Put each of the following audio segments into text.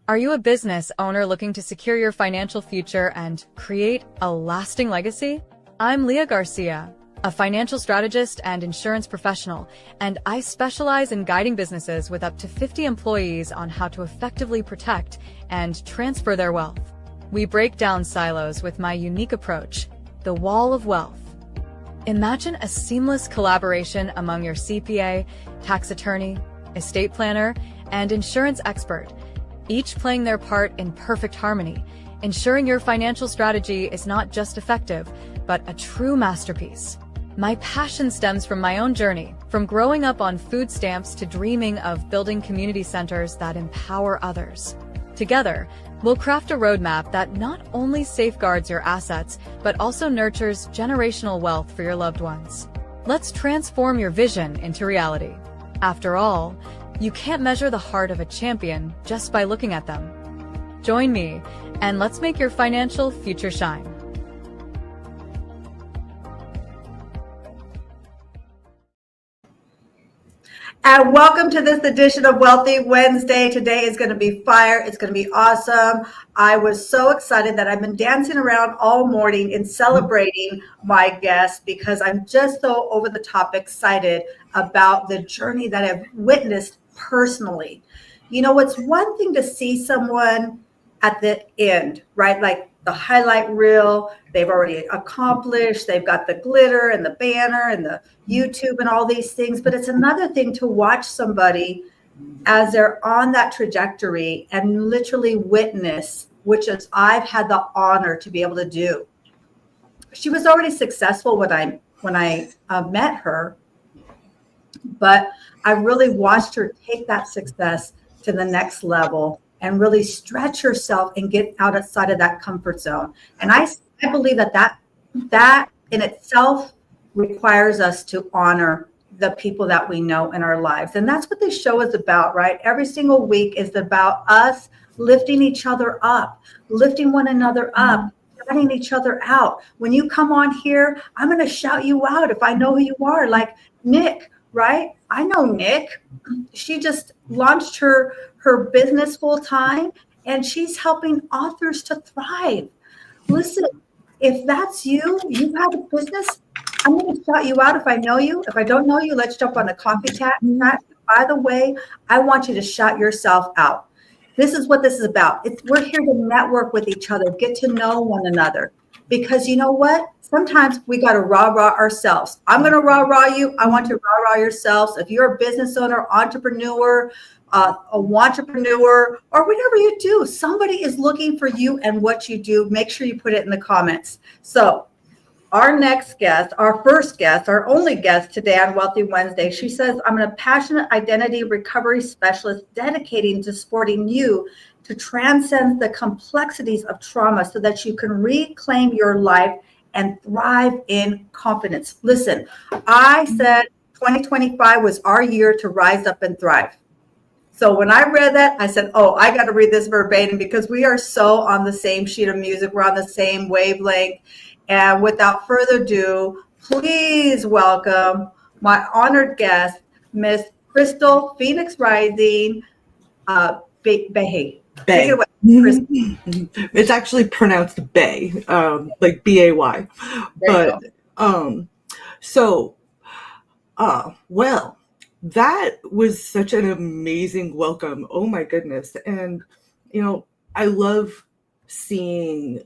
Are you a business owner looking to secure your financial future and create a lasting legacy? I'm Leah Garcia, a financial strategist and insurance professional, and I specialize in guiding businesses with up to 50 employees on how to effectively protect and transfer their wealth. We break down silos with my unique approach, the Wall of Wealth. Imagine a seamless collaboration among your CPA, tax attorney, estate planner, and insurance expert, each playing their part in perfect harmony, ensuring your financial strategy is not just effective, but a true masterpiece. My passion stems from my own journey, from growing up on food stamps to dreaming of building community centers that empower others. Together, we'll craft a roadmap that not only safeguards your assets, but also nurtures generational wealth for your loved ones. Let's transform your vision into reality. After all, you can't measure the heart of a champion just by looking at them. Join me, and let's make your financial future shine. And welcome to this edition of Wealthy Wednesday. Today is going to be fire. It's going to be awesome. I was so excited that I've been dancing around all morning in celebrating my guest because I'm just so over the top excited about the journey that I've witnessed personally. You know, it's one thing to see someone at the end, right? Like the highlight reel, they've already accomplished, they've got the glitter and the banner and the YouTube and all these things. But it's another thing to watch somebody as they're on that trajectory and literally witness, which is I've had the honor to be able to do. She was already successful when I met her, but I really watched her take that success to the next level and really stretch herself and get outside of that comfort zone. And I believe that in itself requires us to honor the people that we know in our lives. And that's what this show is about, right? Every single week is about us lifting each other up, lifting one another up, shouting each other out. When you come on here, I'm going to shout you out if I know who you are, like Nick, right? I know Nick. She just launched her business full time, and she's helping authors to thrive. Listen, if that's you, you have a business, I'm going to shout you out if I know you. If I don't know you, let's jump on the coffee chat. By the way, I want you to shout yourself out. This is what this is about. We're here to network with each other, get to know one another. Because you know what? Sometimes we got to rah-rah ourselves. I'm going to rah-rah you. I want to rah-rah yourselves. If you're a business owner, entrepreneur, a wantrepreneur, or whatever you do, somebody is looking for you and what you do. Make sure you put it in the comments. So our next guest, our first guest, our only guest today on Wealthy Wednesday, she says, I'm a passionate identity recovery specialist dedicating to supporting you to transcend the complexities of trauma so that you can reclaim your life and thrive in confidence. Listen, I said 2025 was our year to rise up and thrive. So when I read that, I said, oh, I got to read this verbatim because we are so on the same sheet of music. We're on the same wavelength. And without further ado, please welcome my honored guest, Miss Crystal Phoenix Rising Bay. Bay. It's actually pronounced Bay, like B-A-Y. But well, that was such an amazing welcome. Oh my goodness. And, you know, I love seeing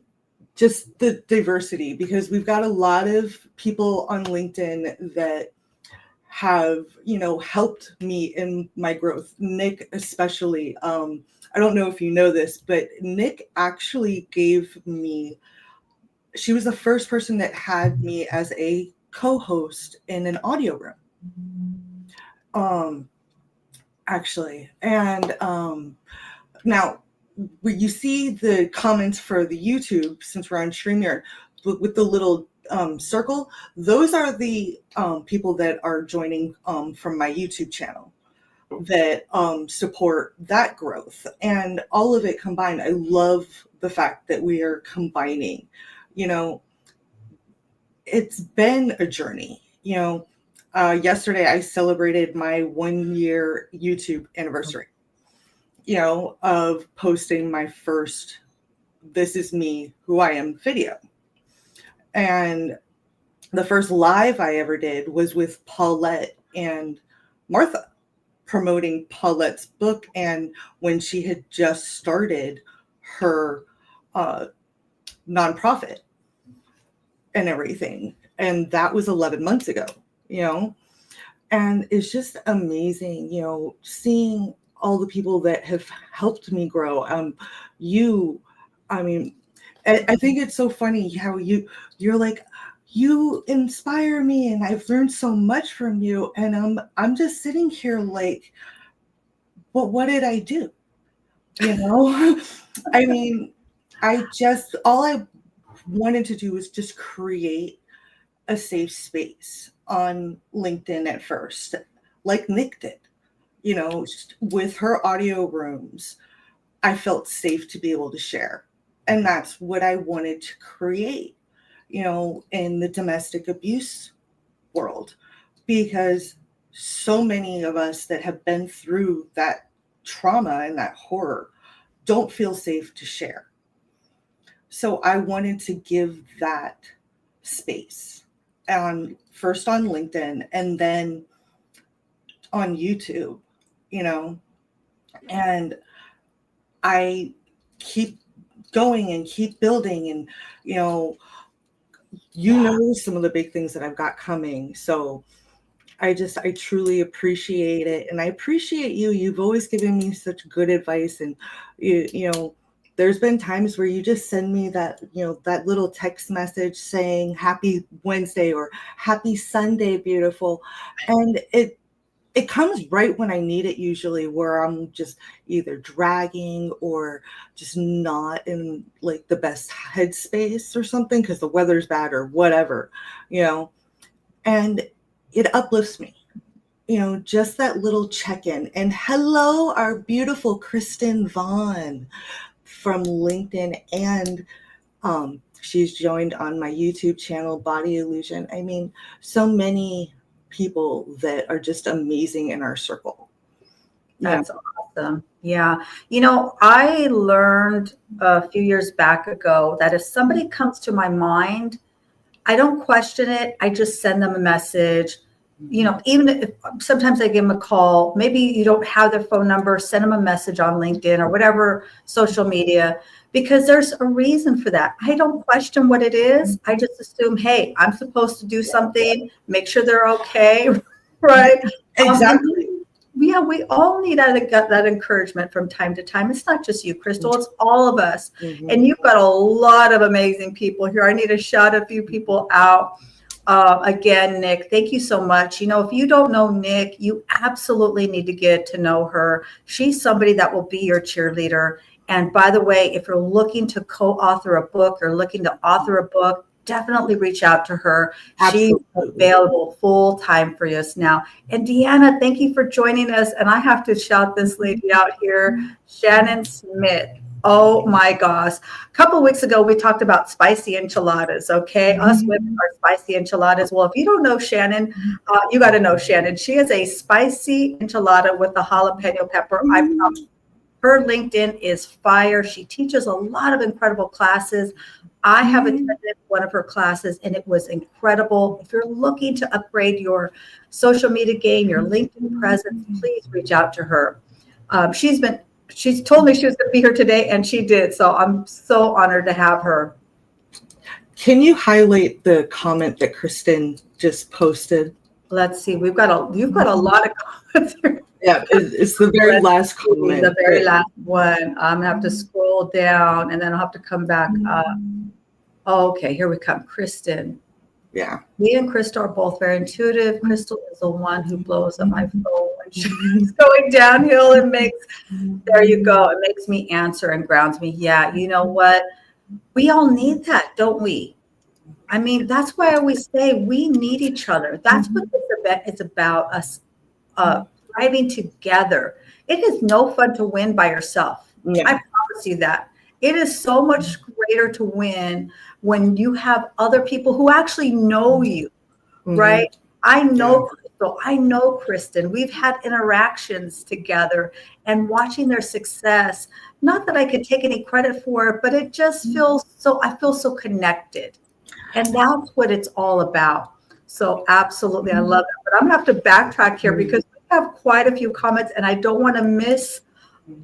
just the diversity because we've got a lot of people on LinkedIn that have, you know, helped me in my growth. Nick, especially. I don't know if you know this, but Nick actually she was the first person that had me as a co-host in an audio room. Actually. And now you see the comments for the YouTube, since we're on StreamYard, with the little circle, those are the people that are joining from my YouTube channel that support that growth, and all of it combined. I love the fact that we are combining. You know, it's been a journey. You know, yesterday I celebrated my 1 year YouTube anniversary. of posting my first "This Is Me, Who I Am" video. And the first live I ever did was with Paulette and Martha, promoting Paulette's book, and when she had just started her nonprofit and everything. And that was 11 months ago, and it's just amazing, seeing all the people that have helped me grow. I mean, I think it's so funny how you're like, you inspire me and I've learned so much from you. And I'm just sitting here like, but what did I do? I mean, all I wanted to do was just create a safe space on LinkedIn at first, like Nick did, with her audio rooms. I felt safe to be able to share. And that's what I wanted to create, in the domestic abuse world, because so many of us that have been through that trauma and that horror don't feel safe to share. So I wanted to give that space, first on LinkedIn and then on YouTube, and I keep going and keep building, and some of the big things that I've got coming. So I truly appreciate it, and I appreciate you. You've always given me such good advice, and there's been times where you just send me that that little text message saying happy Wednesday or happy Sunday, beautiful, and it comes right when I need it, usually, where I'm just either dragging or just not in like the best headspace or something because the weather's bad or whatever, and it uplifts me, just that little check-in. And hello, our beautiful Kristen Vaughn from LinkedIn, and she's joined on my YouTube channel, Body Illusion. I mean, so many people that are just amazing in our circle. That's awesome. Yeah. I learned a few years back ago that if somebody comes to my mind, I don't question it. I just send them a message. Even if sometimes I give them a call, maybe you don't have their phone number, send them a message on LinkedIn or whatever social media, because there's a reason for that. I don't question what it is. I just assume, hey, I'm supposed to do something, make sure they're okay, right? Exactly. Yeah, we all need that encouragement from time to time. It's not just you, Crystal, it's all of us. Mm-hmm. And you've got a lot of amazing people here. I need to shout a few people out. Again, Nick, thank you so much. If you don't know Nick, you absolutely need to get to know her. She's somebody that will be your cheerleader. And by the way, if you're looking to co-author a book or looking to author a book, definitely reach out to her. Absolutely. She's available full time for us now. And Deanna, thank you for joining us. And I have to shout this lady out here, Shannon Smith. Oh my gosh. A couple of weeks ago, we talked about spicy enchiladas. Okay. Mm-hmm. Us women are spicy enchiladas. Well, if you don't know Shannon, you got to know Shannon. She is a spicy enchilada with the jalapeno pepper. Mm-hmm. Her LinkedIn is fire. She teaches a lot of incredible classes. I have attended one of her classes and it was incredible. If you're looking to upgrade your social media game, your LinkedIn presence, please reach out to her. She's told me she was going to be here today, and she did. So I'm so honored to have her. Can you highlight the comment that Kristen just posted? Let's see. You've got a lot of comments here. Yeah, it's the very last comment. The very last one. I'm going to have to scroll down, and then I'll have to come back up. Okay, here we come. Kristen. Yeah. Me and Crystal are both very intuitive. Crystal is the one who blows up my phone when she's going downhill and there you go. It makes me answer and grounds me. Yeah, you know what? We all need that, don't we? I mean, that's why I always say we need each other. That's what this event is about, us thriving together. It is no fun to win by yourself. Yeah. I promise you that. It is so much greater to win when you have other people who actually know you, right? I know Crystal So I know Kristen, we've had interactions together and watching their success, not that I could take any credit for it, but it just feels so, I feel so connected. And that's what it's all about. So absolutely, I love it. But I'm gonna have to backtrack here because we have quite a few comments and I don't want to miss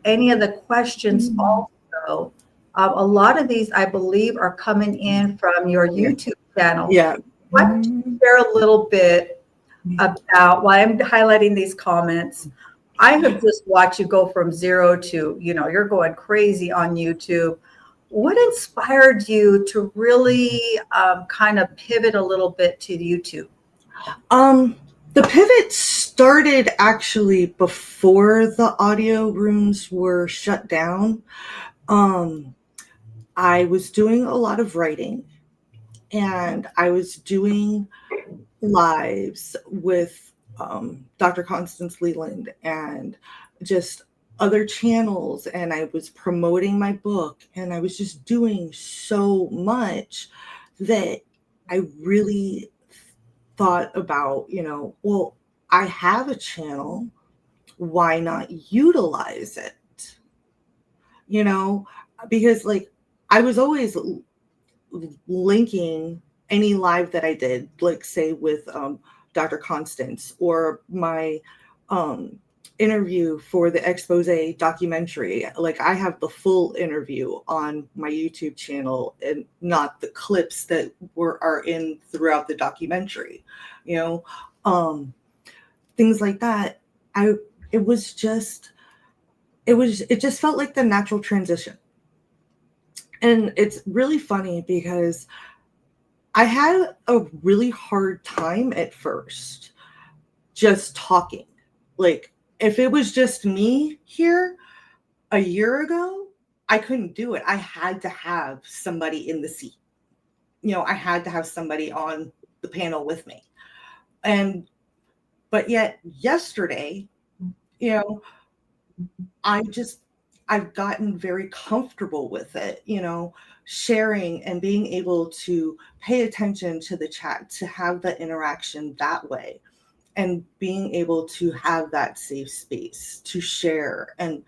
any of the questions also. A lot of these, I believe, are coming in from your YouTube channel. Yeah. Why don't you share a little bit about why I'm highlighting these comments? I have just watched you go from 0 to, you're going crazy on YouTube. What inspired you to really kind of pivot a little bit to YouTube? The pivot started actually before the audio rooms were shut down. I was doing a lot of writing and I was doing lives with Dr. Constance Leland and just other channels, and I was promoting my book, and I was just doing so much that I really thought about, well, I have a channel, why not utilize it? Because like I was always linking any live that I did, like say with Dr. Constance or my interview for the expose documentary. Like I have the full interview on my YouTube channel and not the clips that are in throughout the documentary, things like that. It just felt like the natural transition. And it's really funny because I had a really hard time at first just talking. Like if it was just me here a year ago, I couldn't do it. I had to have somebody in the seat. I had to have somebody on the panel with me. But yet yesterday, I've gotten very comfortable with it, sharing and being able to pay attention to the chat, to have the interaction that way, and being able to have that safe space to share and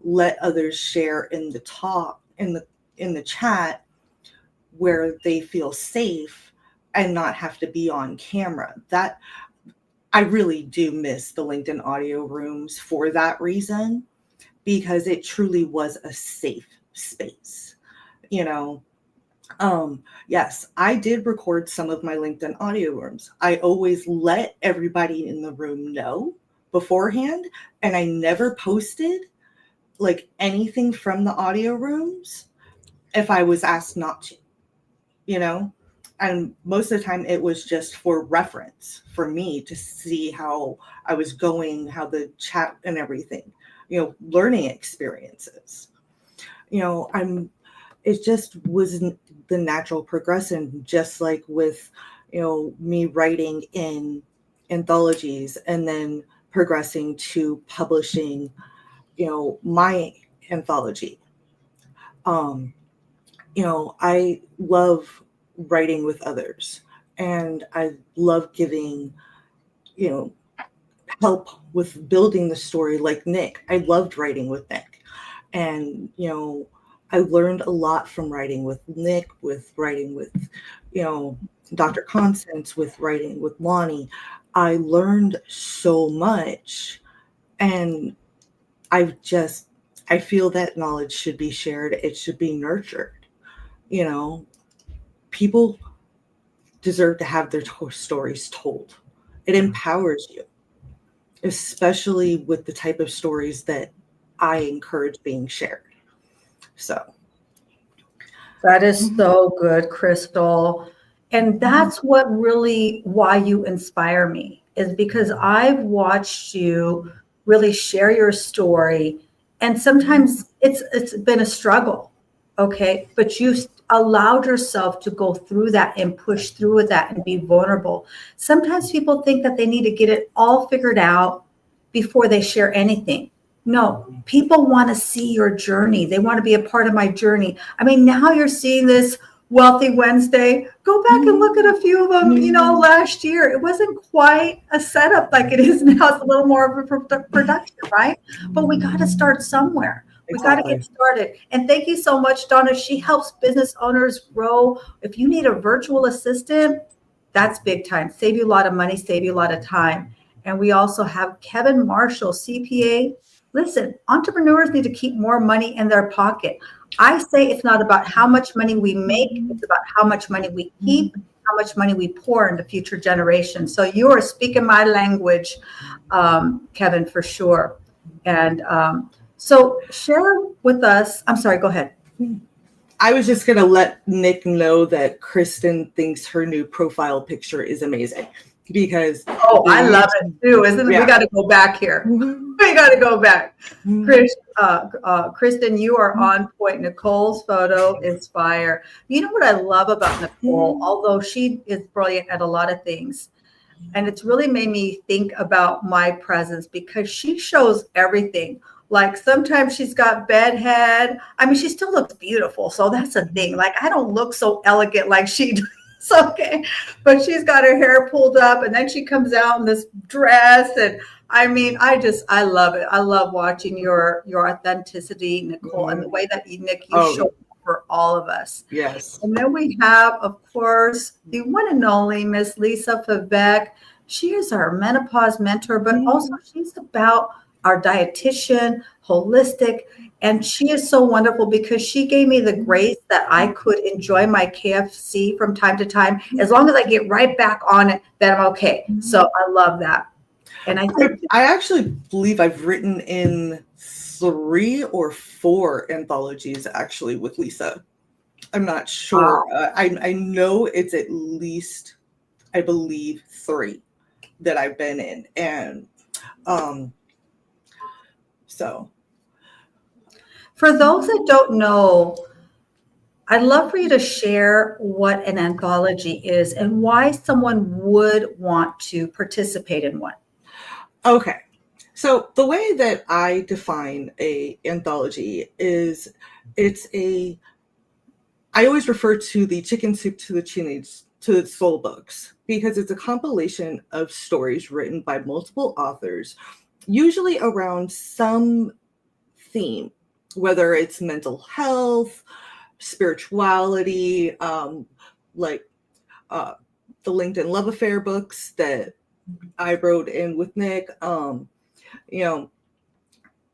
let others share in the talk, in the chat where they feel safe and not have to be on camera. That I really do miss the LinkedIn audio rooms for that reason, because it truly was a safe space. Yes, I did record some of my LinkedIn audio rooms. I always let everybody in the room know beforehand, and I never posted like anything from the audio rooms if I was asked not to, and most of the time it was just for reference for me to see how I was going, how the chat and everything, learning experiences. It just was the natural progression, just like with, me writing in anthologies and then progressing to publishing, my anthology. I love writing with others, and I love giving, help with building the story. Like Nick, I loved writing with Nick, and I learned a lot from writing with Nick, with writing with Dr. Constance, with writing with Lonnie. I learned so much, and I feel that knowledge should be shared. It should be nurtured. People deserve to have their stories told. It empowers you, especially with the type of stories that I encourage being shared. So that is so good, Crystal. And that's what really why you inspire me, is because I've watched you really share your story. And sometimes it's been a struggle. Okay. But you allowed yourself to go through that and push through with that and be vulnerable. Sometimes people think that they need to get it all figured out before they share anything. No, people want to see your journey. They want to be a part of my journey. I mean, now you're seeing this Wealthy Wednesday. Go back and look at a few of them, last year. It wasn't quite a setup like it is now. It's a little more of a production, right? But we got to start somewhere. We got to get started. And thank you so much, Donna. She helps business owners grow. If you need a virtual assistant, that's big time. Save you a lot of money, save you a lot of time. And we also have Kevin Marshall, CPA. Listen, entrepreneurs need to keep more money in their pocket. I say it's not about how much money we make, it's about how much money we keep, how much money we pour into future generations. So you are speaking my language, Kevin, for sure. And so share with us. I'm sorry, go ahead. I was just going to let Nick know that Kristen thinks her new profile picture is amazing. Because I love it too, isn't it? Yeah. We got to go back here. We got to go back. Kristen, you are on point. Nicole's photo is fire. You know what I love about Nicole, although she is brilliant at a lot of things, and it's really made me think about my presence because she shows everything. Like sometimes she's got bedhead. I mean, she still looks beautiful. So that's a thing. Like I don't look so elegant like she does. Okay, but she's got her hair pulled up and then she comes out in this dress, and I mean I love it. I love watching your authenticity, Nicole, and the way that you show up for all of us. Yes. And then we have, of course, the one and only Miss Lisa Favec. She is our menopause mentor, but also she's about our dietitian, holistic. And she is so wonderful because she gave me the grace that I could enjoy my KFC from time to time. As long as I get right back on it, then I'm okay. So I love that. And I actually believe I've written in 3 or 4 anthologies actually with Lisa. I'm not sure. Wow. I know it's at least, I believe, 3 that I've been in. And so. For those that don't know, I'd love for you to share what an anthology is and why someone would want to participate in one. Okay. So the way that I define a anthology is I always refer to the Chicken Soup to the Soul books because it's a compilation of stories written by multiple authors, usually around some theme, whether it's mental health, spirituality, like the LinkedIn Love Affair books that I wrote in with Nick,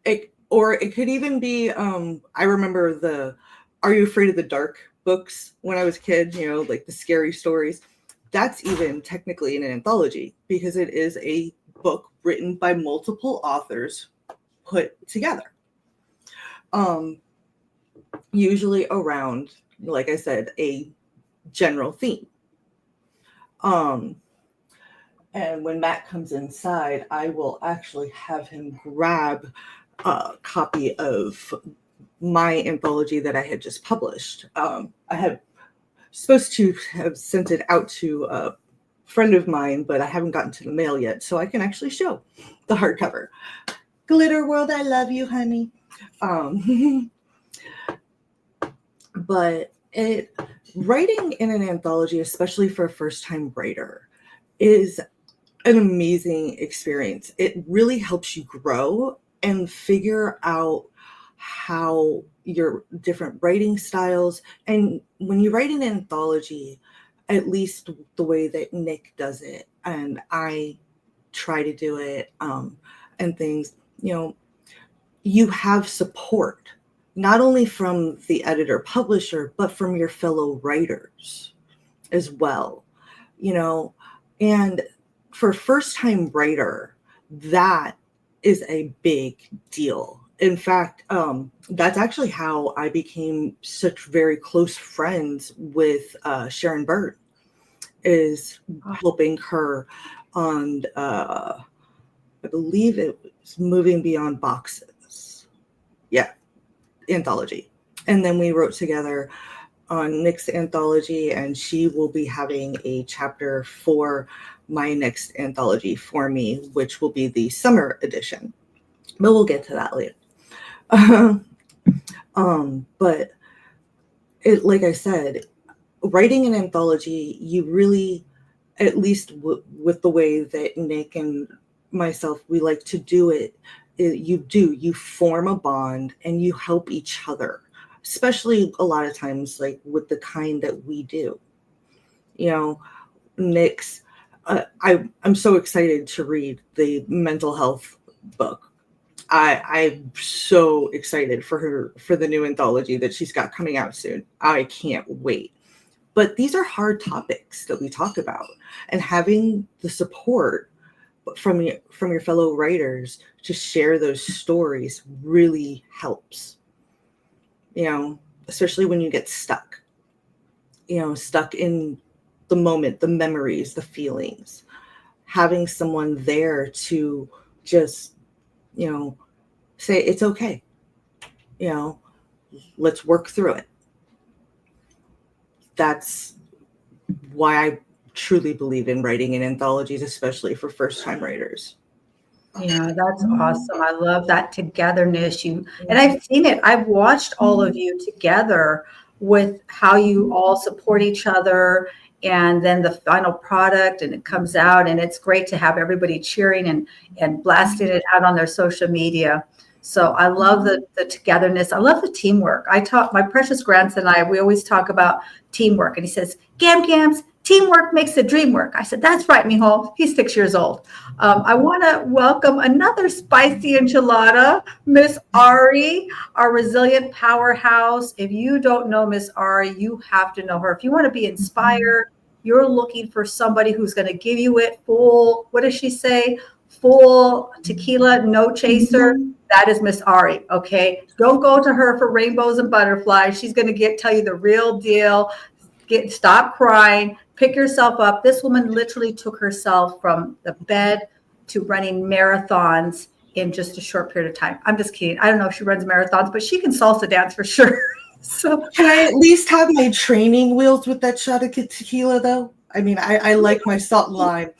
it could even be, I remember the Are You Afraid of the Dark books when I was a kid, like the scary stories. That's even technically an anthology because it is a book written by multiple authors put together. Usually around, like I said, a general theme. And when Matt comes inside, I will actually have him grab a copy of my anthology that I had just published. I had supposed to have sent it out to a friend of mine, but I haven't gotten to the mail yet, so I can actually show the hardcover. Glitter World, I love you, honey. But writing in an anthology, especially for a first-time writer, is an amazing experience. It really helps you grow and figure out how your different writing styles. And when you write an anthology, at least the way that Nick does it, and I try to do it, and things, you have support, not only from the editor publisher, but from your fellow writers as well, and for a first-time writer, that is a big deal. In fact, that's actually how I became such very close friends with Sharon Bird, is helping her on, I believe it was Moving Beyond Boxes. Yeah, anthology. And then we wrote together on Nick's anthology, and she will be having a chapter for my next anthology for me, which will be the summer edition. But we'll get to that later. But it, like I said, writing an anthology, you really, at least with the way that Nick and myself, we like to do it, you form a bond and you help each other, especially a lot of times like with the kind that we do. Nick's I'm so excited to read the mental health book. I'm so excited for the new anthology that she's got coming out soon. I can't wait. But these are hard topics that we talk about, and having the support from your fellow writers to share those stories really helps. Especially when you get stuck. Stuck in the moment, the memories, the feelings. Having someone there to just, say it's okay. Let's work through it. That's why I truly believe in writing in anthologies, especially for first-time writers. Yeah, that's awesome. I love that togetherness. And I've seen it. I've watched all of you together with how you all support each other, and then the final product, and it comes out, and it's great to have everybody cheering and blasting it out on their social media. So I love the togetherness. I love the teamwork. My precious grandson and we always talk about teamwork. And he says, Gams, teamwork makes the dream work. I said, that's right, mijo. He's 6 years old. I want to welcome another spicy enchilada, Miss Ari, our resilient powerhouse. If you don't know Miss Ari, you have to know her. If you want to be inspired, you're looking for somebody who's going to give you it full, what does she say? Full tequila, no chaser. That is Miss Ari. Okay. Don't go to her for rainbows and butterflies. She's going to tell you the real deal. Stop crying, pick yourself up. This woman literally took herself from the bed to running marathons in just a short period of time. I'm just kidding. I don't know if she runs marathons, but she can salsa dance for sure. So can I at least have my training wheels with that shot of tequila though? I mean, I like my salt and lime.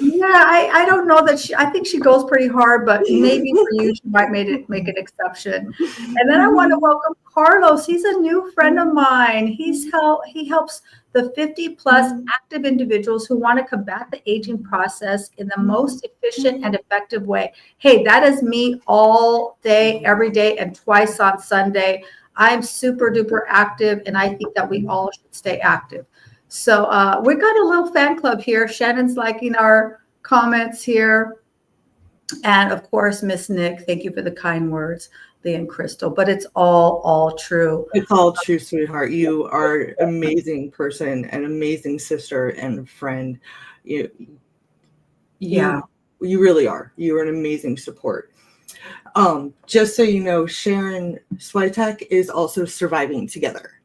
Yeah, I don't know that I think she goes pretty hard, but maybe for you, she might make an exception. And then I want to welcome Carlos. He's a new friend of mine. He helps the 50 plus active individuals who want to combat the aging process in the most efficient and effective way. Hey, that is me all day, every day, and twice on Sunday. I'm super duper active, and I think that we all should stay active. So we've got a little fan club here. Shannon's liking our comments here. And of course, Miss Nick, thank you for the kind words, Leah and Crystal. But it's all true. It's all true, sweetheart. You are an amazing person, an amazing sister and friend. You really are. You are an amazing support. Just so you know, Sharon Switek is also surviving together.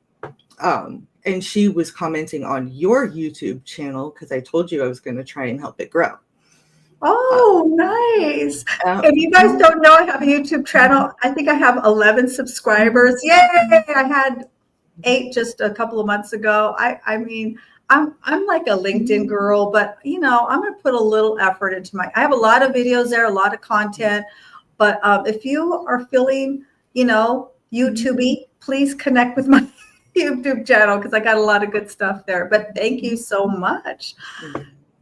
And she was commenting on your YouTube channel because I told you I was going to try and help it grow. Oh, nice. If you guys don't know, I have a YouTube channel. I think I have 11 subscribers. Yay! I had 8 just a couple of months ago. I mean, I'm like a LinkedIn girl, but I'm going to put a little effort into I have a lot of videos there, a lot of content. But if you are feeling, YouTube-y, please connect with my YouTube channel because I got a lot of good stuff there. But thank you so much.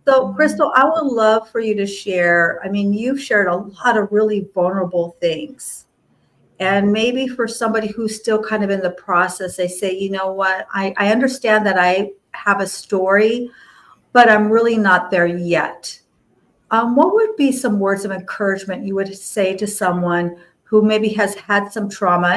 So, Crystal, I would love for you to share. I mean, you've shared a lot of really vulnerable things. And maybe for somebody who's still kind of in the process, they say, you know what, I understand that I have a story, but I'm really not there yet. What would be some words of encouragement you would say to someone who maybe has had some trauma?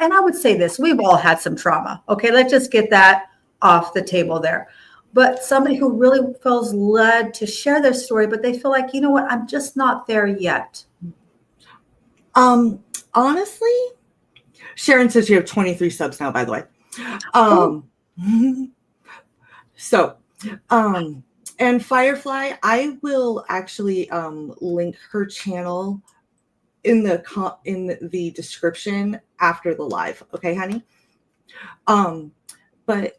And I would say this, we've all had some trauma. Okay, let's just get that off the table there. But somebody who really feels led to share their story, but they feel like, you know what, I'm just not there yet. Honestly, Sharon says you have 23 subs now, by the way. And Firefly, I will actually link her channel in the description after the live. Okay, honey? But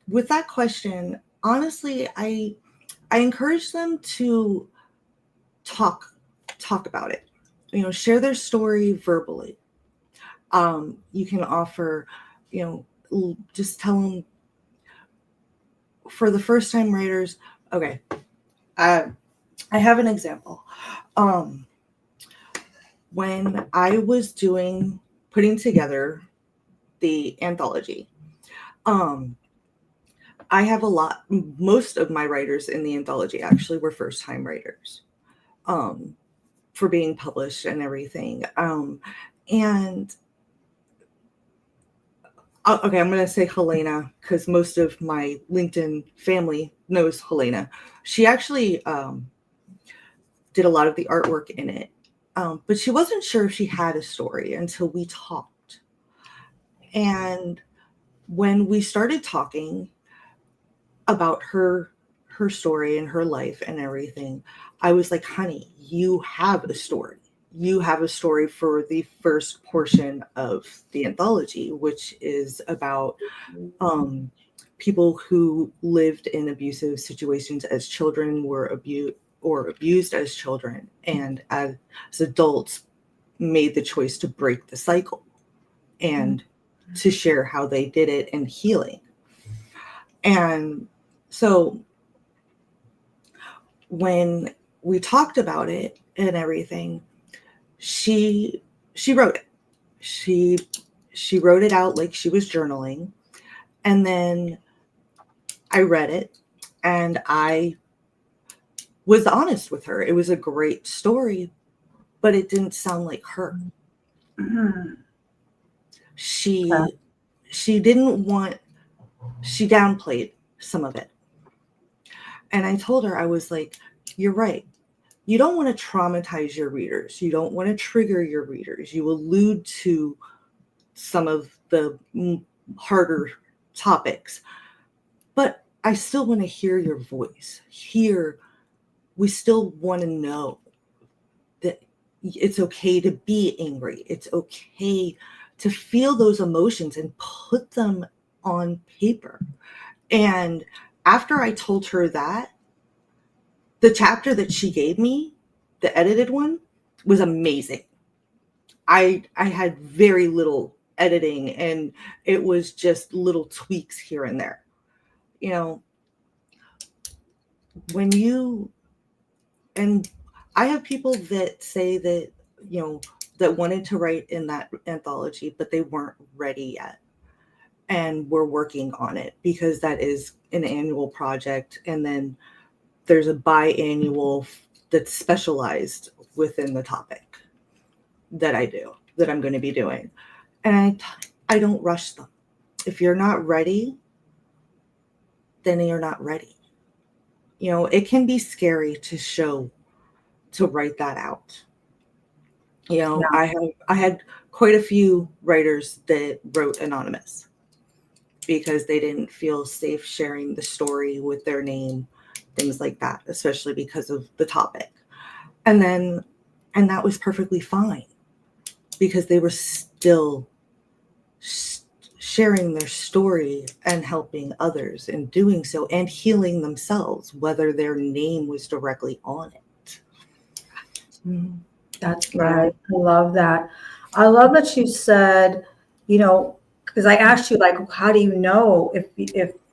with that question, honestly, I encourage them to talk about it. Share their story verbally. You can offer just tell them, for the first time writers. Okay. I have an example. When I was putting together the anthology, I have most of my writers in the anthology actually were first time writers, for being published and everything. And okay, I'm going to say Helena, because most of my LinkedIn family knows Helena. She actually did a lot of the artwork in it, but she wasn't sure if she had a story until we talked. And when we started talking about her story and her life and everything, I was like, honey, you have a story. You have a story for the first portion of the anthology, which is about people who lived in abusive situations as children, were abused as children, and as adults made the choice to break the cycle and to share how they did it and healing. And so when we talked about it and everything, she wrote it. She wrote it out like she was journaling. And then I read it and I was honest with her. It was a great story, but it didn't sound like her. Mhm. She downplayed some of it. And I told her, I was like, you're right. You don't want to traumatize your readers. You don't want to trigger your readers. You allude to some of the harder topics, but I still want to hear your voice. We still want to know that it's okay to be angry. It's okay to feel those emotions and put them on paper. And after I told her that, the chapter that she gave me, the edited one, was amazing. I had very little editing, and it was just little tweaks here and there. And I have people that say that, that wanted to write in that anthology, but they weren't ready yet. And we're working on it because that is an annual project. And then there's a biannual that's specialized within the topic that I'm going to be doing. And I don't rush them. If you're not ready, then you're not ready. It can be scary to write that out. Yeah. I had quite a few writers that wrote anonymous because they didn't feel safe sharing the story with their name, things like that, especially because of the topic. And that was perfectly fine because they were still sharing their story and helping others in doing so and healing themselves, whether their name was directly on it. That's right. I love that. I love that you said, because I asked you, like, how do you know if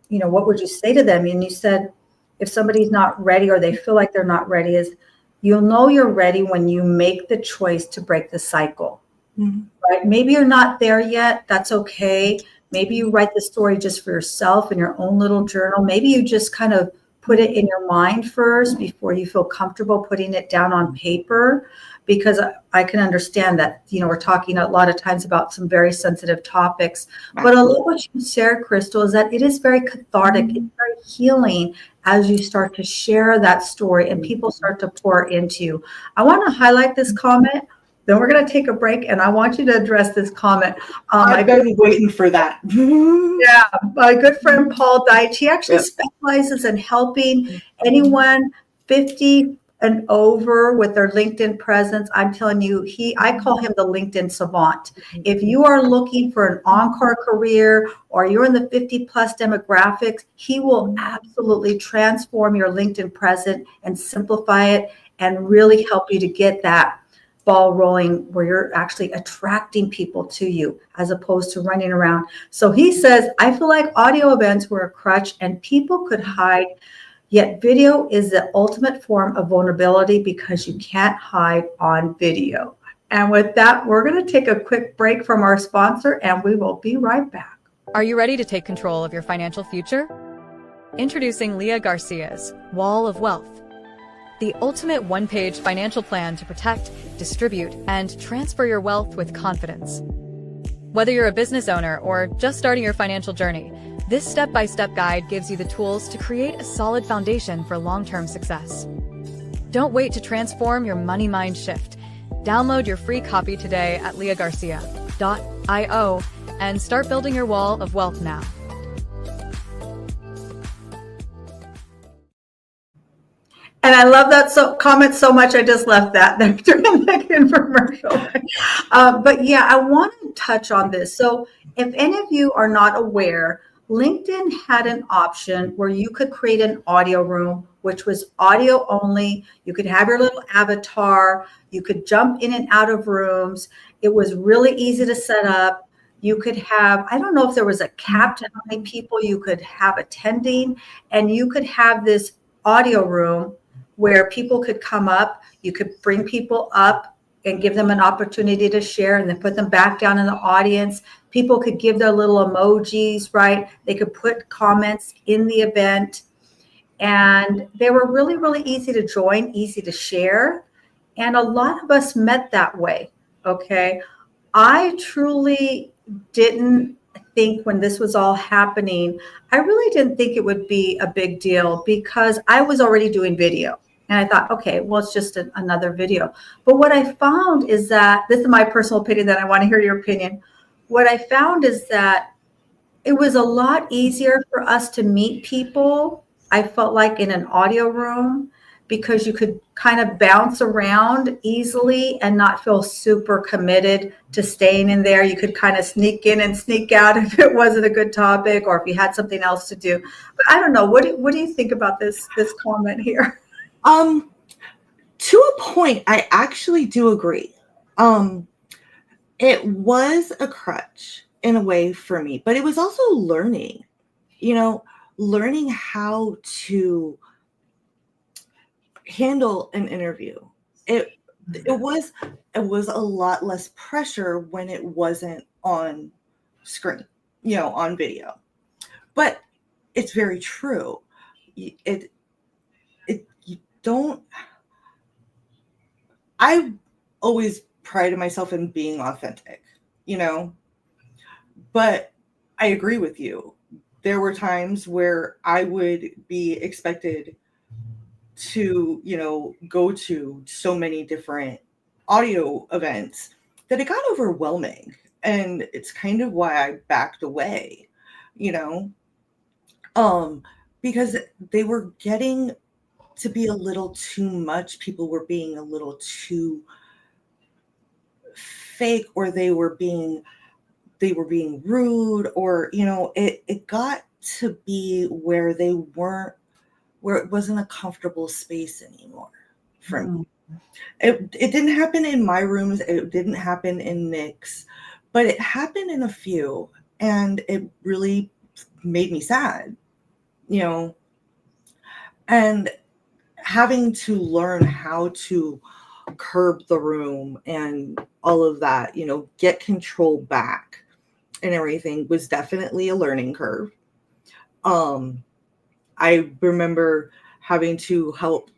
what would you say to them? And you said, if somebody's not ready or they feel like they're not ready, is you'll know you're ready when you make the choice to break the cycle. Mm-hmm. Right? Maybe you're not there yet. That's okay. Maybe you write the story just for yourself in your own little journal. Maybe you just kind of put it in your mind first before you feel comfortable putting it down on paper, because I can understand that, we're talking a lot of times about some very sensitive topics. But I love what you shared, Crystal, is that it is very cathartic. It's very healing as you start to share that story and people start to pour into you. I want to highlight this comment. Then we're going to take a break, and I want you to address this comment. I've been waiting for that. Yeah, my good friend Paul Deitch, he actually specializes in helping anyone 50 and over with their LinkedIn presence. I'm telling you, I call him the LinkedIn savant. If you are looking for an encore career or you're in the 50 plus demographics, he will absolutely transform your LinkedIn presence and simplify it and really help you to get that ball rolling where you're actually attracting people to you as opposed to running around. So he says, I feel like audio events were a crutch and people could hide, yet video is the ultimate form of vulnerability because you can't hide on video. And with that, we're going to take a quick break from our sponsor and we will be right back. Are you ready to take control of your financial future? Introducing Leah Garcia's Wall of Wealth, the ultimate one-page financial plan to protect, distribute, and transfer your wealth with confidence. Whether you're a business owner or just starting your financial journey, this step-by-step guide gives you the tools to create a solid foundation for long-term success. Don't wait to transform your money mind shift. Download your free copy today at leahgarcia.io and start building your wall of wealth now. And I love that comment so much. I just left that there during the infomercial. But yeah, I want to touch on this. So if any of you are not aware, LinkedIn had an option where you could create an audio room, which was audio only. You could have your little avatar. You could jump in and out of rooms. It was really easy to set up. You could have, I don't know if there was a cap to how many people you could have attending, and you could have this audio room where people could come up. You could bring people up and give them an opportunity to share and then put them back down in the audience. People could give their little emojis, right? They could put comments in the event. And they were really, really easy to join, easy to share. And a lot of us met that way, okay? I truly didn't think when this was all happening, I really didn't think it would be a big deal because I was already doing video. And I thought, okay, well, it's just another video. But what I found is that, this is my personal opinion, that I want to hear your opinion. What I found is that it was a lot easier for us to meet people, I felt like, in an audio room, because you could kind of bounce around easily and not feel super committed to staying in there. You could kind of sneak in and sneak out if it wasn't a good topic or if you had something else to do. But I don't know. What do you think about this comment here? To a point, I actually do agree. It was a crutch in a way for me, but it was also learning how to handle an interview. It was a lot less pressure when it wasn't on screen, on video. But it's very true. I always prided myself in being authentic, but I agree with you. There were times where I would be expected to, go to so many different audio events that it got overwhelming. And it's kind of why I backed away, because they were getting to be a little too much. People were being a little too fake, or they were being rude, or it got to be where it wasn't a comfortable space anymore for me. It didn't happen in my rooms, it didn't happen in Nick's, but it happened in a few, and it really made me sad, and having to learn how to curb the room and all of that, get control back and everything was definitely a learning curve. I remember having to help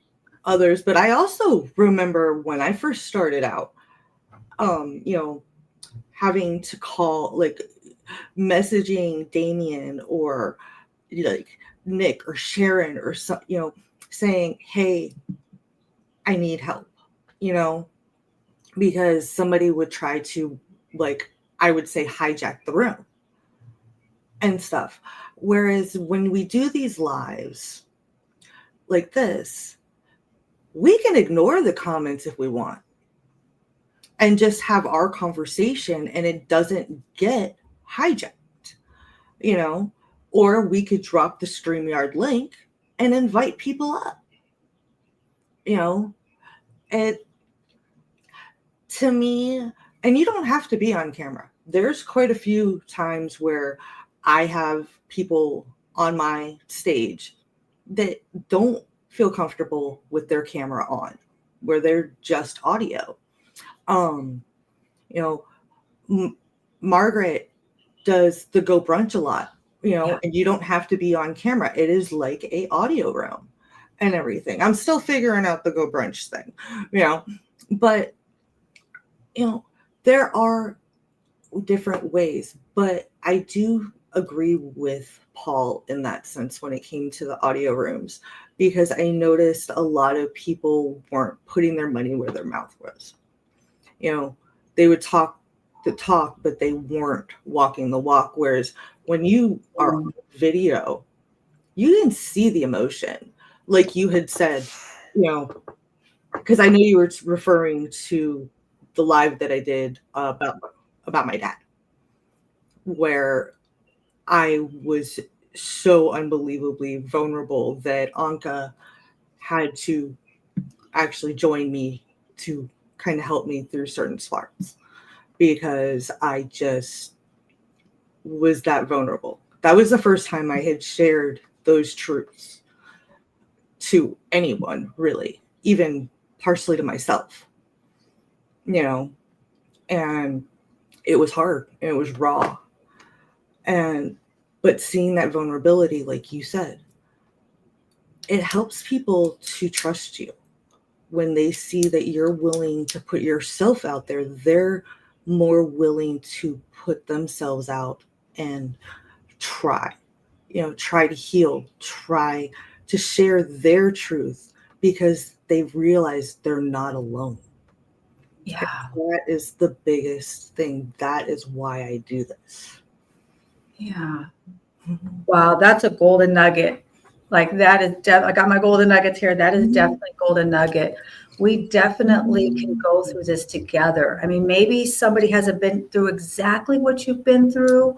others, but I also remember when I first started out, having to call, like messaging Damien or like Nick or Sharon or some, saying, hey, I need help, because somebody would try to, like, I would say, hijack the room and stuff. Whereas when we do these lives like this, we can ignore the comments if we want and just have our conversation, and it doesn't get hijacked, or we could drop the StreamYard link and invite people up, to me, and you don't have to be on camera. There's quite a few times where I have people on my stage that don't feel comfortable with their camera on, where they're just audio. You know, Margaret does the Go Brunch a lot, and you don't have to be on camera. It is like a audio room and everything. I'm still figuring out the Go Brunch thing, but there are different ways, but I do agree with Paul in that sense when it came to the audio rooms, because I noticed a lot of people weren't putting their money where their mouth was. They would talk the talk, but they weren't walking the walk. Whereas when you are on video, you can see the emotion. Like you had said, because I know you were referring to the live that I did about my dad, where I was so unbelievably vulnerable that Anka had to actually join me to kind of help me through certain parts, because I just was that vulnerable. That was the first time I had shared those truths to anyone, really, even partially to myself, and it was hard and it was raw. But seeing that vulnerability, like you said, it helps people to trust you. When they see that you're willing to put yourself out there, they're more willing to put themselves out and try to heal, try to share their truth, because they realize they're not alone. Yeah. That is the biggest thing. That is why I do this. Yeah. Wow, that's a golden nugget. Like that is I got my golden nuggets here. That is definitely golden nugget. We definitely can go through this together. I mean, maybe somebody hasn't been through exactly what you've been through,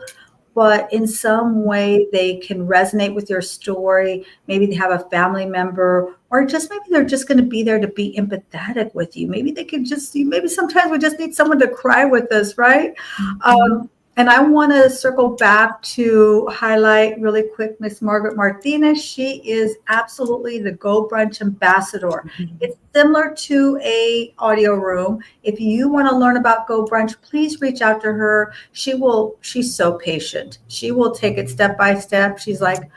but in some way they can resonate with your story. Maybe they have a family member, or just maybe they're just going to be there to be empathetic with you. Maybe they can maybe sometimes we just need someone to cry with us, right? And I want to circle back to highlight really quick Miss Margaret Martinez. She is absolutely the Go Brunch ambassador. It's similar to a audio room. If you want to learn about Go Brunch, please reach out to her. She's so patient. She will take it step by step. She's like,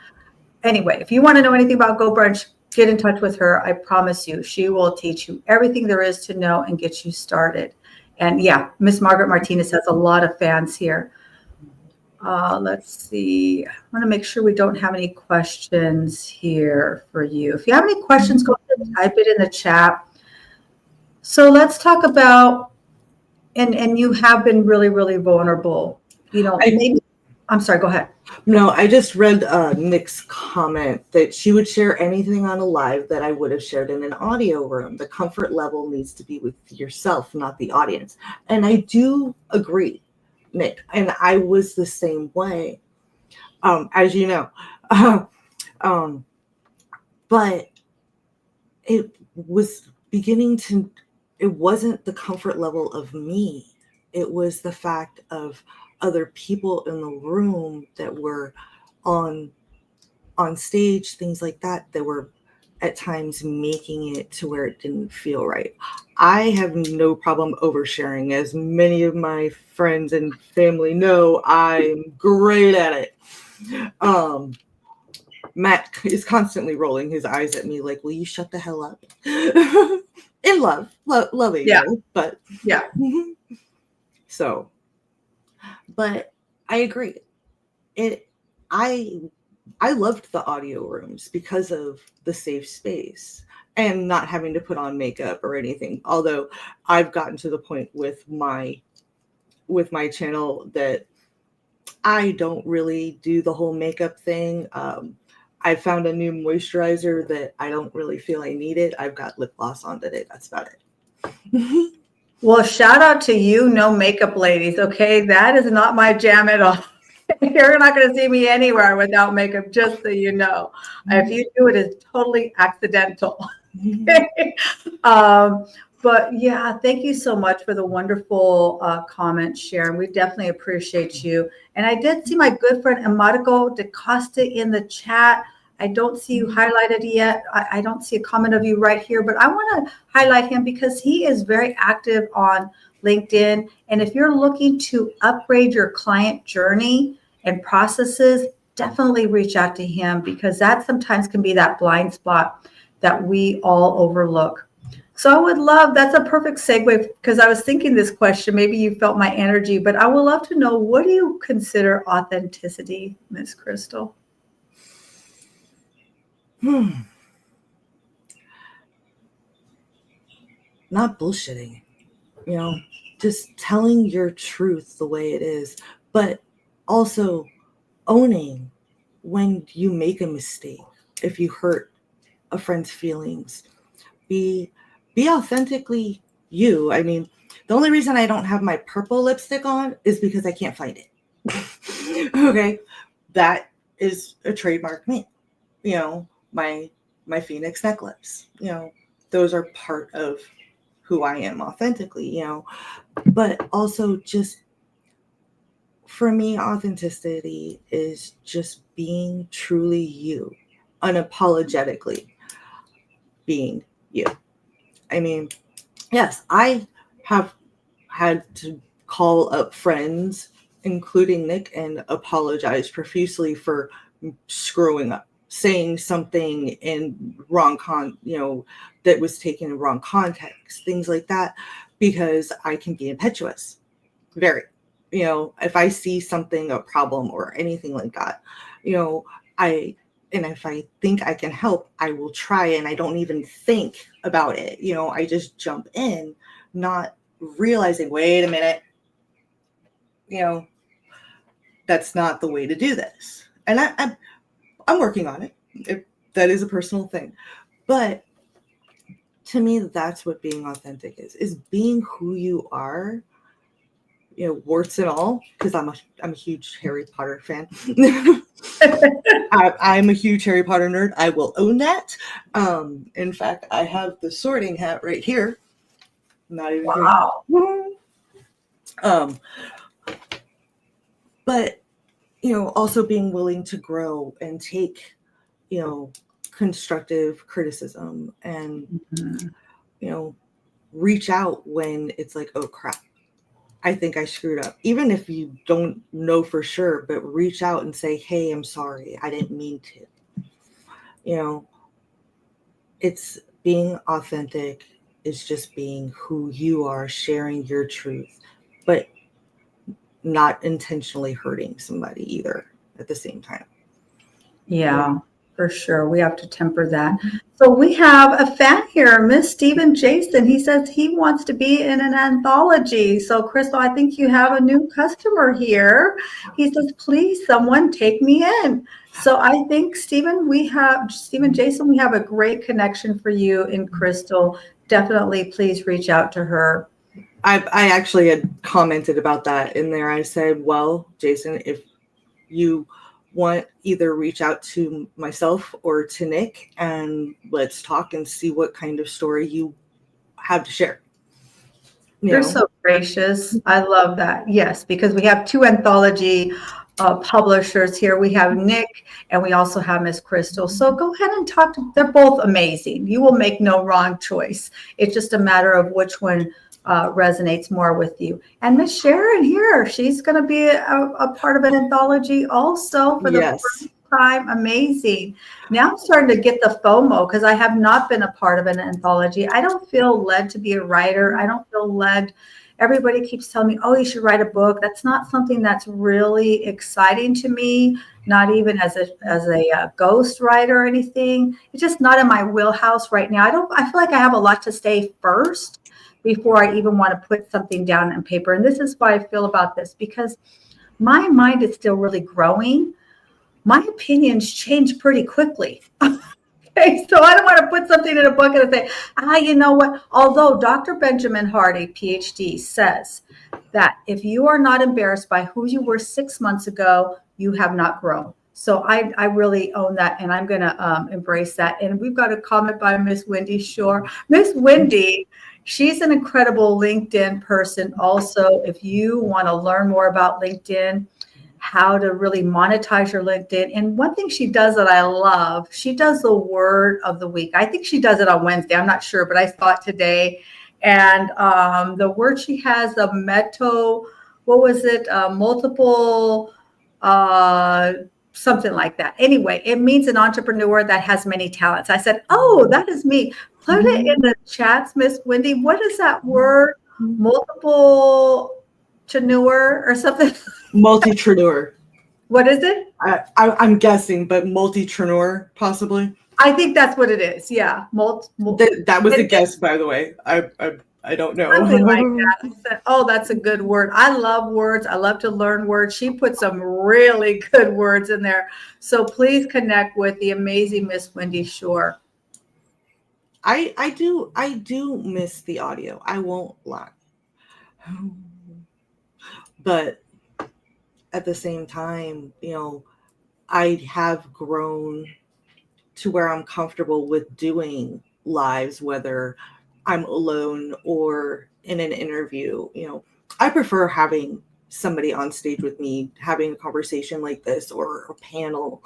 anyway, if you want to know anything about Go Brunch, get in touch with her. I promise you, she will teach you everything there is to know and get you started. And yeah, Miss Margaret Martinez has a lot of fans here. Let's see. I want to make sure we don't have any questions here for you. If you have any questions, go ahead and type it in the chat. So let's talk about, and you have been really, really vulnerable. I'm sorry, go ahead. No, I just read Nick's comment that she would share anything on a live that I would have shared in an audio room. The comfort level needs to be with yourself, not the audience. And I do agree, Nick. And I was the same way, as you know. But it was it wasn't the comfort level of me. It was the fact of other people in the room that were on stage, things like that were at times making it to where it didn't feel right. I have no problem oversharing. As many of my friends and family know, I'm great at it. Matt is constantly rolling his eyes at me like, will you shut the hell up? In loving, yeah. But yeah. So, but I agree. I loved the audio rooms because of the safe space and not having to put on makeup or anything. Although I've gotten to the point with my channel that I don't really do the whole makeup thing. I found a new moisturizer that I don't really feel I need it. I've got lip gloss on today. That's about it. Well, shout out to you, no makeup ladies. Okay, that is not my jam at all. You're not going to see me anywhere without makeup, just so you know. If you do, it is totally accidental. But yeah, thank you so much for the wonderful comments, Sharon. We definitely appreciate you. And I did see my good friend Amadico de Costa in the chat. I don't see you highlighted yet. I don't see a comment of you right here, but I want to highlight him because he is very active on LinkedIn. And if you're looking to upgrade your client journey and processes, definitely reach out to him because that sometimes can be that blind spot that we all overlook. So I would love, that's a perfect segue because I was thinking this question, maybe you felt my energy, but I would love to know, what do you consider authenticity, Miss Crystal? Not bullshitting, just telling your truth the way it is, but also owning when you make a mistake. If you hurt a friend's feelings, be authentically you. I mean, the only reason I don't have my purple lipstick on is because I can't find it. Okay, that is a trademark me. My Phoenix necklace. Those are part of who I am authentically. But also, just for me, authenticity is just being truly you, unapologetically being you. I mean, yes, I have had to call up friends, including Nick, and apologize profusely for screwing up, saying something in wrong that was taken in wrong context, things like that, because I can be impetuous. Very, if I see something, a problem or anything like that, and if I think I can help, I will try, and I don't even think about it. I just jump in, not realizing, wait a minute, that's not the way to do this. And I'm working on it. That is a personal thing. But to me, that's what being authentic is being who you are, warts and all, because I'm a huge Harry Potter fan. I'm a huge Harry Potter nerd. I will own that. In fact, I have the Sorting Hat right here. Not even wow. But also being willing to grow and take, constructive criticism and reach out when it's like, oh crap, I think I screwed up. Even if you don't know for sure, but reach out and say, hey, I'm sorry. I didn't mean to. It's being authentic. It's just being who you are, sharing your truth, but not intentionally hurting somebody either at the same time. Yeah, for sure. We have to temper that. So we have a fan here, Miss Stephen Jason. He says he wants to be in an anthology. So Crystal, I think you have a new customer here. He says, please, someone take me in. So I think Stephen Jason, we have a great connection for you in Crystal. Definitely, please reach out to her. I actually had commented about that in there. I said, well, Jason, if you want, either reach out to myself or to Nick and let's talk and see what kind of story you have to share. You're so gracious. I love that. Yes, because we have two anthology publishers here. We have Nick and we also have Miss Crystal. So go ahead and talk to, they're both amazing. You will make no wrong choice. It's just a matter of which one resonates more with you. And Miss Sharon here, she's going to be a part of an anthology also for the first time. Amazing. Now I'm starting to get the FOMO because I have not been a part of an anthology. I don't feel led to be a writer. I don't feel led. Everybody keeps telling me, oh, you should write a book. That's not something that's really exciting to me, not even as a ghost writer or anything. It's just not in my wheelhouse right now. I feel like I have a lot to say first before I even want to put something down on paper. And this is why I feel about this, because my mind is still really growing. My opinions change pretty quickly. Okay, so I don't want to put something in a book and say, you know what? Although Dr. Benjamin Hardy, PhD, says that if you are not embarrassed by who you were 6 months ago, you have not grown. So I really own that, and I'm going to embrace that. And we've got a comment by Miss Wendy Shore. Miss Wendy, She's an incredible LinkedIn person. Also, if you want to learn more about LinkedIn, how to really monetize your LinkedIn. And one thing she does that I love, she does the word of the week. I think she does it on Wednesday. I'm not sure, but I saw it today. And the word she has, the meto, what was it? Multiple, something like that. Anyway, it means an entrepreneur that has many talents. I said, oh, that is me. Put it in the chats, Miss Wendy. What is that word? Multiple tenure or something? Multi-treneur. What is it? I'm guessing, but multi-treneur possibly. I think that's what it is. Yeah. That was a guess, by the way. I don't know. Something like that. I said, oh, that's a good word. I love words. I love to learn words. She put some really good words in there. So please connect with the amazing Miss Wendy Shore. I do miss the audio. I won't lie. But at the same time, I have grown to where I'm comfortable with doing lives, whether I'm alone or in an interview. I prefer having somebody on stage with me, having a conversation like this, or a panel.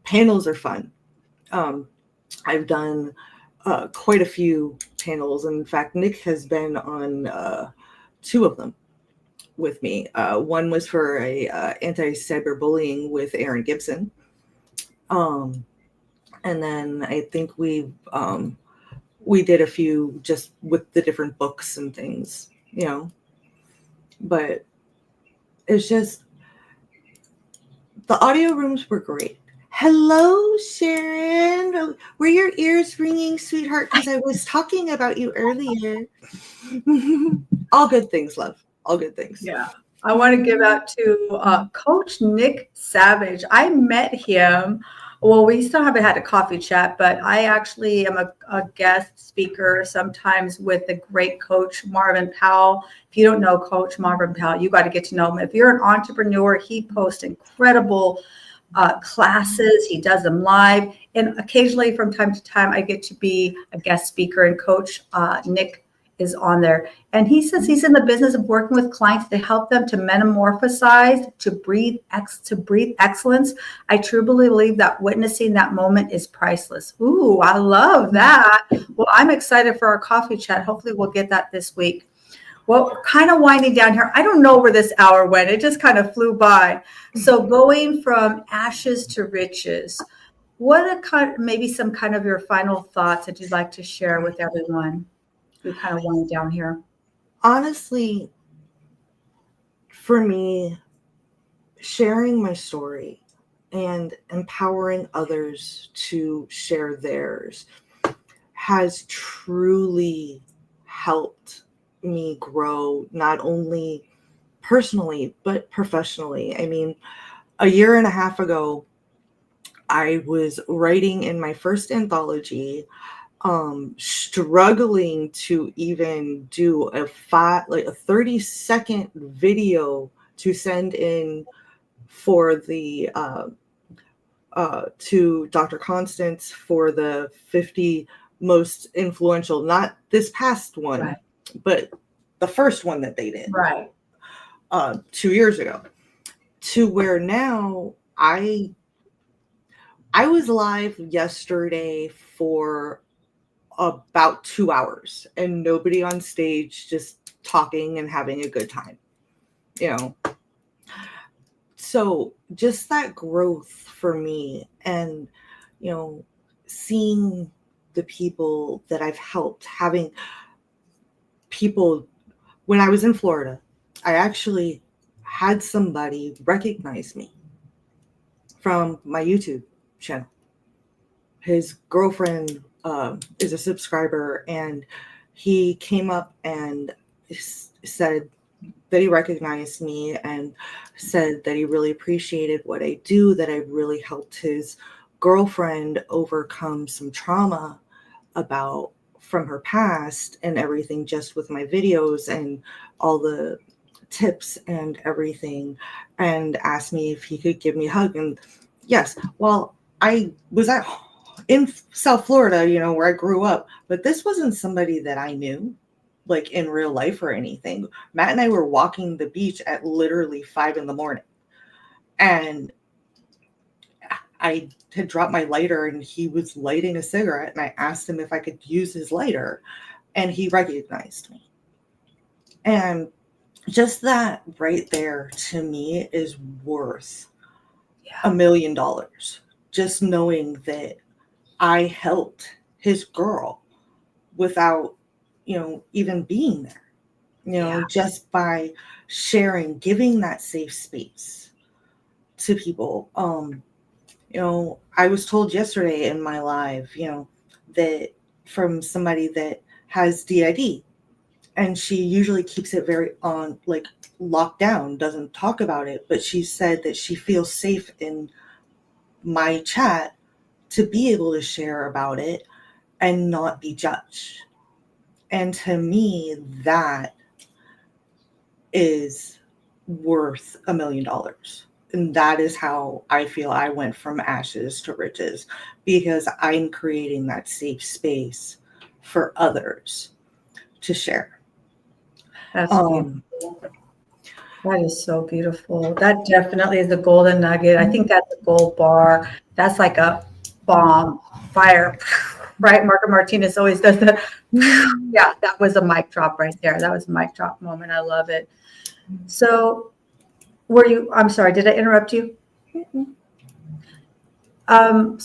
Panels are fun. I've done quite a few panels. In fact, Nick has been on 2 of them with me. One was for a anti-cyberbullying with Aaron Gibson. And then I think we did a few just with the different books and things, but it's just, the audio rooms were great. Hello, Sharon. Were your ears ringing, sweetheart? Because I was talking about you earlier. All good things, love. All good things. Yeah. I want to give out to Coach Nick Savage. I met him. Well, we still haven't had a coffee chat, but I actually am a guest speaker sometimes with the great Coach Marvin Powell. If you don't know Coach Marvin Powell, you got to get to know him. If you're an entrepreneur, he posts incredible classes. He does them live. And occasionally from time to time, I get to be a guest speaker, and Coach Nick is on there. And he says he's in the business of working with clients to help them to metamorphosize, to breathe excellence. I truly believe that witnessing that moment is priceless. Ooh, I love that. Well, I'm excited for our coffee chat. Hopefully we'll get that this week. Well, we're kind of winding down here. I don't know where this hour went. It just kind of flew by. So going from ashes to riches, maybe some kind of your final thoughts that you'd like to share with everyone? We kind of wind down here. Honestly, for me, sharing my story and empowering others to share theirs has truly helped me grow, not only personally, but professionally. I mean, a year and a half ago, I was writing in my first anthology, struggling to even do a 30-second video to send in for the to Dr. Constance for the 50 most influential, not this past one, right, but the first one that they did, right, 2 years ago, to where now I was live yesterday for about 2 hours and nobody on stage, just talking and having a good time, So just that growth for me, and, seeing the people that I've helped, having people, when I was in Florida, I actually had somebody recognize me from my YouTube channel. His girlfriend is a subscriber, and he came up and said that he recognized me and said that he really appreciated what I do, that I really helped his girlfriend overcome some trauma from her past and everything, just with my videos and all the tips and everything, and asked me if he could give me a hug. And yes, while I was in South Florida, you know, where I grew up, but this wasn't somebody that I knew like in real life or anything. Matt and I were walking the beach at literally 5 a.m. and I had dropped my lighter and he was lighting a cigarette, and I asked him if I could use his lighter, and he recognized me. And just that right there to me is worth $1 million. Just knowing that I helped his girl without, you know, even being there, you know, just by sharing, giving that safe space to people. You know, I was told yesterday in my live, you know, that from somebody that has DID, and she usually keeps it very on, like locked down, doesn't talk about it, but she said that she feels safe in my chat to be able to share about it and not be judged. And to me, that is worth $1 million. And that is how I feel I went from ashes to riches, because I'm creating that safe space for others to share. That's beautiful. That is so beautiful. That definitely is a golden nugget. I think that's a gold bar. That's like a bomb, fire, right? Marco Martinez always does that. Yeah, that was a mic drop right there. That was a mic drop moment. I love it. So I'm sorry, did I interrupt you? So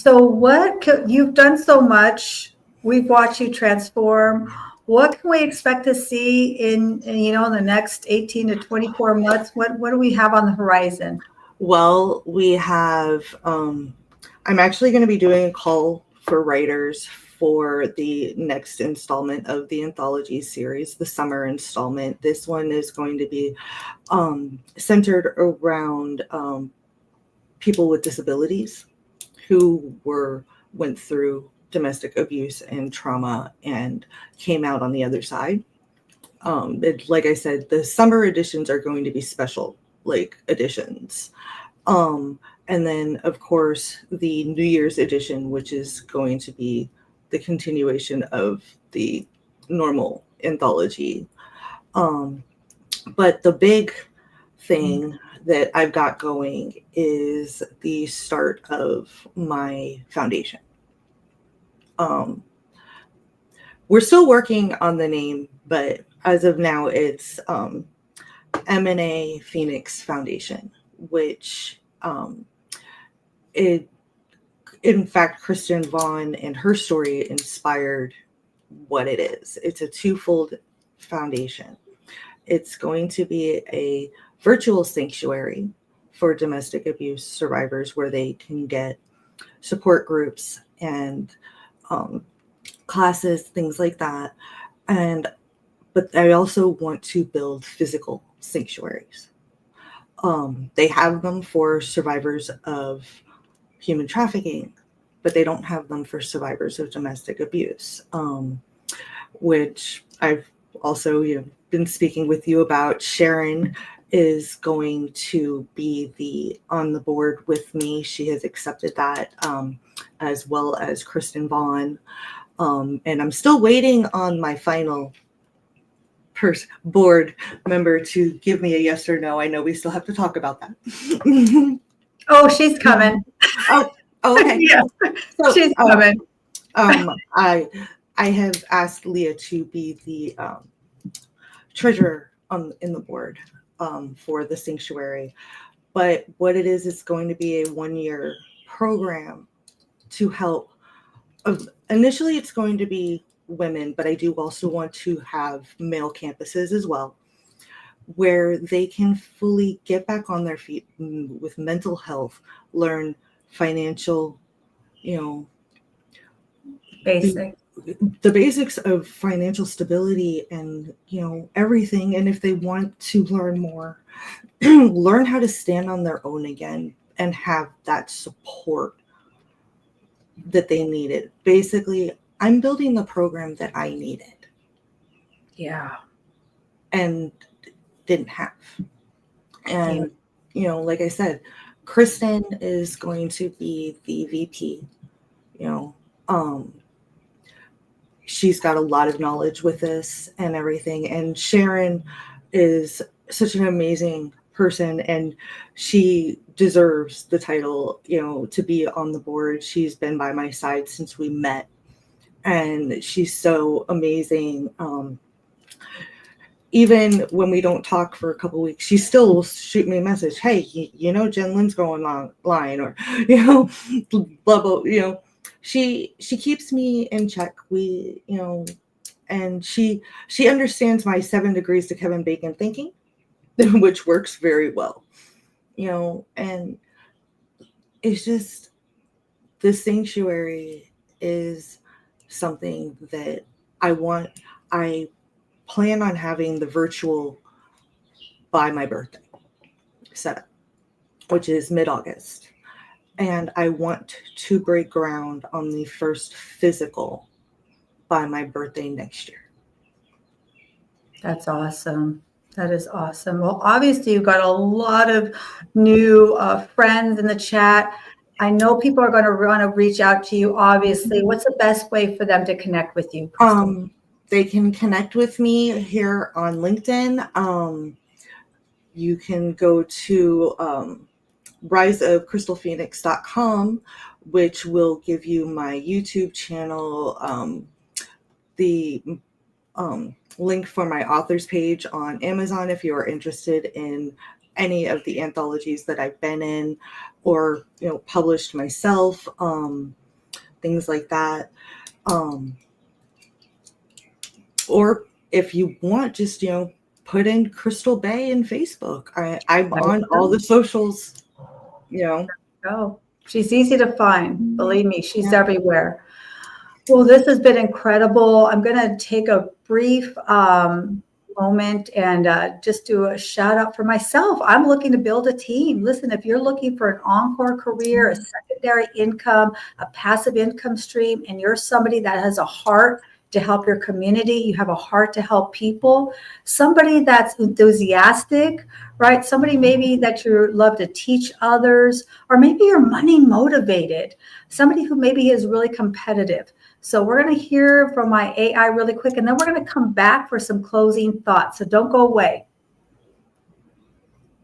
you've done so much. We've watched you transform. What can we expect to see in the next 18 to 24 months? What do we have on the horizon? Well, we have, I'm actually going to be doing a call for writers for the next installment of the anthology series, the summer installment. This one is going to be centered around people with disabilities who went through domestic abuse and trauma and came out on the other side. Like I said, the summer editions are going to be special, like editions. And then, of course, the New Year's edition, which is going to be the continuation of the normal anthology. But the big thing that I've got going is the start of my foundation. We're still working on the name, but as of now, it's M&A Phoenix Foundation, which in fact, Kristen Vaughn and her story inspired what it is. It's a twofold foundation. It's going to be a virtual sanctuary for domestic abuse survivors where they can get support groups and classes, things like that. But I also want to build physical sanctuaries. They have them for survivors of human trafficking, but they don't have them for survivors of domestic abuse, which I've also been speaking with you about. Sharon is going to be on the board with me. She has accepted that, as well as Kristen Vaughn. And I'm still waiting on my final board member to give me a yes or no. I know we still have to talk about that. Oh, she's coming. Oh, okay. Yeah, so, she's coming. I have asked Leah to be the treasurer in the board for the sanctuary. But what it is, it's going to be a 1-year program to help. Initially, it's going to be women, but I do also want to have male campuses as well, where they can fully get back on their feet with mental health, learn financial, the basics of financial stability and, everything. And if they want to learn more, learn how to stand on their own again and have that support that they needed. Basically, I'm building the program that I needed. Yeah. And didn't have. And, like I said, Kristen is going to be the VP, Um, she's got a lot of knowledge with this and everything. And Sharon is such an amazing person, and she deserves the title, to be on the board. She's been by my side since we met, and she's so amazing. Even when we don't talk for a couple of weeks, she still will shoot me a message. Hey, Jen Lynn's going online, or, blah, blah, she keeps me in check. And she understands my 7 degrees to Kevin Bacon thinking, which works very well, and it's just, the sanctuary is something that I plan on having the virtual by my birthday set up, which is mid-August. And I want to break ground on the first physical by my birthday next year. That's awesome. That is awesome. Well, obviously, you've got a lot of new friends in the chat. I know people are going to want to reach out to you, obviously. What's the best way for them to connect with you, Crystal? They can connect with me here on LinkedIn. You can go to riseofcrystalphoenix.com, which will give you my YouTube channel, the link for my authors page on Amazon if you are interested in any of the anthologies that I've been in or published myself, things like that. Or if you want, just put in Crystal Bay in Facebook. I'm on all the socials. Oh, she's easy to find. Believe me, she's everywhere. Well, this has been incredible. I'm going to take a brief moment and just do a shout out for myself. I'm looking to build a team. Listen, if you're looking for an encore career, a secondary income, a passive income stream, and you're somebody that has a heart to help your community, you have a heart to help people, somebody that's enthusiastic, right? Somebody maybe that you love to teach others, or maybe you're money motivated, somebody who maybe is really competitive. So we're going to hear from my AI really quick, and then we're going to come back for some closing thoughts. So don't go away.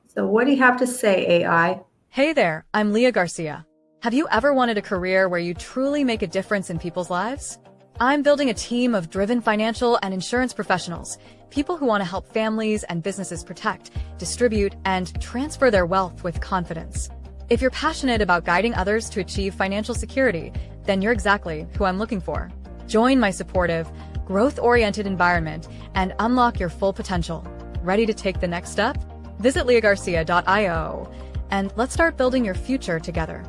So what do you have to say, AI? Hey there, I'm Leah Garcia. Have you ever wanted a career where you truly make a difference in people's lives? I'm building a team of driven financial and insurance professionals, people who want to help families and businesses protect, distribute, and transfer their wealth with confidence. If you're passionate about guiding others to achieve financial security, then you're exactly who I'm looking for. Join my supportive, growth-oriented environment and unlock your full potential. Ready to take the next step? Visit leahgarcia.io and let's start building your future together.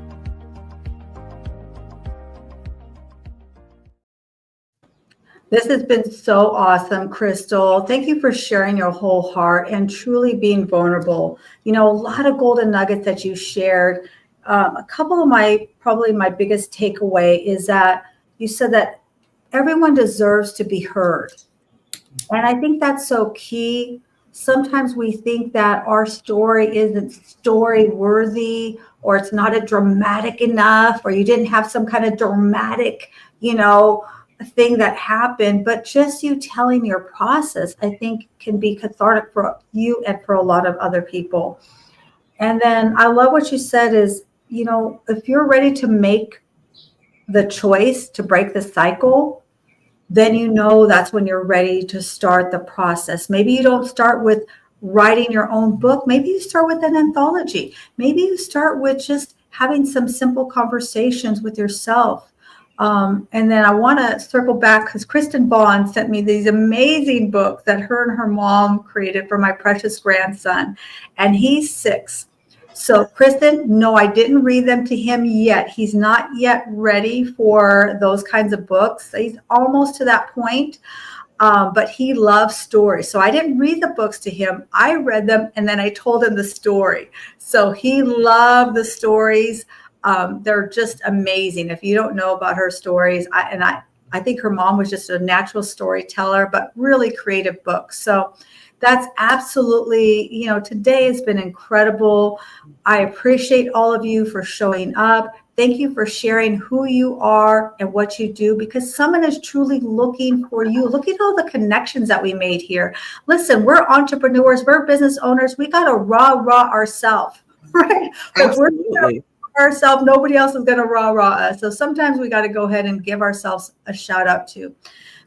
This has been so awesome, Crystal. Thank you for sharing your whole heart and truly being vulnerable. A lot of golden nuggets that you shared. A couple of probably my biggest takeaway is that you said that everyone deserves to be heard. And I think that's so key. Sometimes we think that our story isn't story worthy, or it's not a dramatic enough, or you didn't have some kind of dramatic, thing that happened, but just you telling your process, I think, can be cathartic for you and for a lot of other people. And then I love what you said is, if you're ready to make the choice to break the cycle, then that's when you're ready to start the process. Maybe you don't start with writing your own book. Maybe you start with an anthology. Maybe you start with just having some simple conversations with yourself. And then I want to circle back because Kristen Vaughn sent me these amazing books that her and her mom created for my precious grandson, and he's 6. So Kristen, no, I didn't read them to him yet. He's not yet ready for those kinds of books. He's almost to that point, but he loves stories. So I didn't read the books to him. I read them, and then I told him the story. So he loved the stories. They're just amazing. If you don't know about her stories, I think her mom was just a natural storyteller, but really creative books. So That's absolutely, today has been incredible. I appreciate all of you for showing up. Thank you for sharing who you are and what you do, because someone is truly looking for you. Look at all the connections that we made here. Listen, we're entrepreneurs, we're business owners. We got to rah ourselves, right? If we're Absolutely. ourselves, nobody else is going to rah us. So sometimes we got to go ahead and give ourselves a shout out too.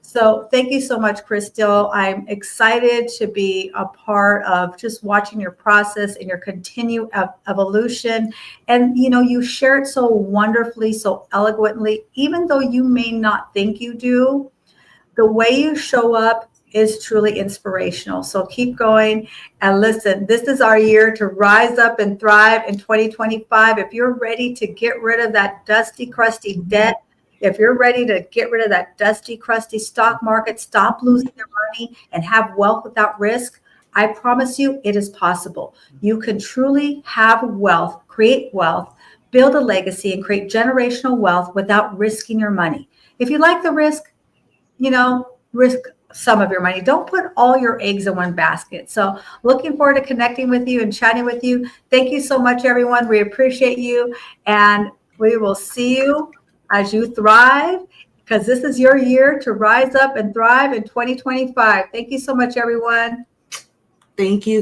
So thank you so much, Crystal. I'm excited to be a part of just watching your process and your continued evolution. And, you share it so wonderfully, so eloquently, even though you may not think you do, the way you show up is truly inspirational. So keep going. And listen, this is our year to rise up and thrive in 2025. If you're ready to get rid of that dusty, crusty debt, if you're ready to get rid of that dusty, crusty stock market, stop losing your money and have wealth without risk, I promise you it is possible. You can truly have wealth, create wealth, build a legacy, and create generational wealth without risking your money. If you like the risk, risk some of your money. Don't put all your eggs in one basket. So looking forward to connecting with you and chatting with you. Thank you so much, everyone. We appreciate you. And we will see you as you thrive, because this is your year to rise up and thrive in 2025. Thank you so much, everyone. Thank you.